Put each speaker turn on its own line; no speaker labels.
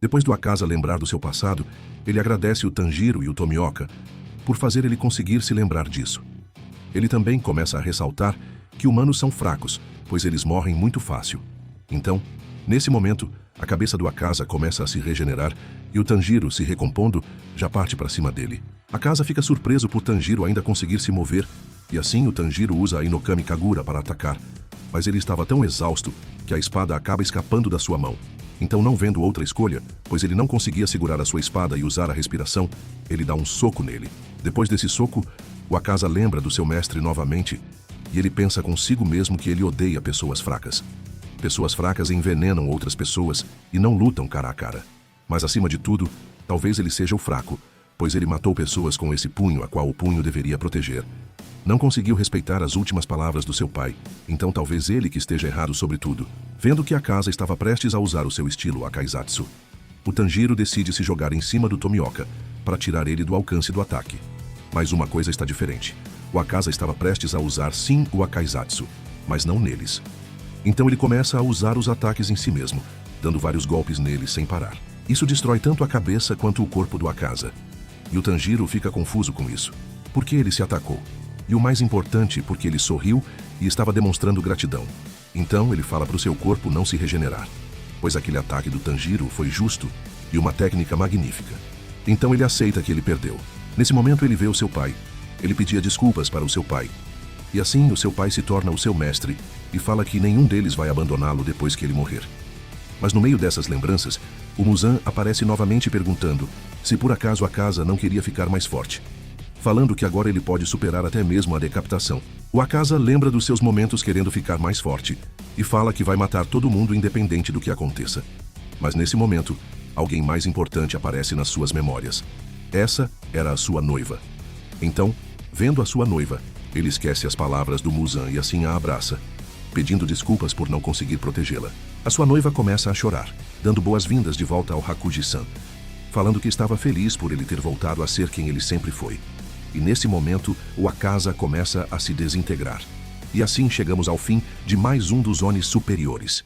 Depois do Akaza lembrar do seu passado, ele agradece o Tanjiro e o Tomioka por fazer ele conseguir se lembrar disso. Ele também começa a ressaltar que humanos são fracos, pois eles morrem muito fácil. Então, nesse momento, a cabeça do Akaza começa a se regenerar e o Tanjiro, se recompondo, já parte para cima dele. Akaza fica surpreso por Tanjiro ainda conseguir se mover e assim o Tanjiro usa a Inokami Kagura para atacar, mas ele estava tão exausto que a espada acaba escapando da sua mão. Então, não vendo outra escolha, pois ele não conseguia segurar a sua espada e usar a respiração, ele dá um soco nele. Depois desse soco, o Akaza lembra do seu mestre novamente e ele pensa consigo mesmo que ele odeia pessoas fracas. Pessoas fracas envenenam outras pessoas e não lutam cara a cara. Mas acima de tudo, talvez ele seja o fraco, pois ele matou pessoas com esse punho a qual o punho deveria proteger. Não conseguiu respeitar as últimas palavras do seu pai, então talvez ele que esteja errado sobre tudo. Vendo que Akaza estava prestes a usar o seu estilo Akaizatsu, o Tanjiro decide se jogar em cima do Tomioka para tirar ele do alcance do ataque. Mas uma coisa está diferente. O Akaza estava prestes a usar sim o Akaizatsu, mas não neles. Então ele começa a usar os ataques em si mesmo, dando vários golpes neles sem parar. Isso destrói tanto a cabeça quanto o corpo do Akaza. E o Tanjiro fica confuso com isso. Por que ele se atacou? E o mais importante, porque ele sorriu e estava demonstrando gratidão. Então ele fala para o seu corpo não se regenerar, pois aquele ataque do Tanjiro foi justo e uma técnica magnífica. Então ele aceita que ele perdeu. Nesse momento ele vê o seu pai. Ele pedia desculpas para o seu pai. E assim o seu pai se torna o seu mestre e fala que nenhum deles vai abandoná-lo depois que ele morrer. Mas no meio dessas lembranças, o Muzan aparece novamente perguntando se por acaso Akaza não queria ficar mais forte, falando que agora ele pode superar até mesmo a decapitação. O Akaza lembra dos seus momentos querendo ficar mais forte e fala que vai matar todo mundo independente do que aconteça. Mas nesse momento, alguém mais importante aparece nas suas memórias. Essa era a sua noiva. Então, vendo a sua noiva, ele esquece as palavras do Muzan e assim a abraça, pedindo desculpas por não conseguir protegê-la. A sua noiva começa a chorar, dando boas-vindas de volta ao Hakuji-san, falando que estava feliz por ele ter voltado a ser quem ele sempre foi. E nesse momento, o Akaza começa a se desintegrar. E assim chegamos ao fim de mais um dos Onis superiores.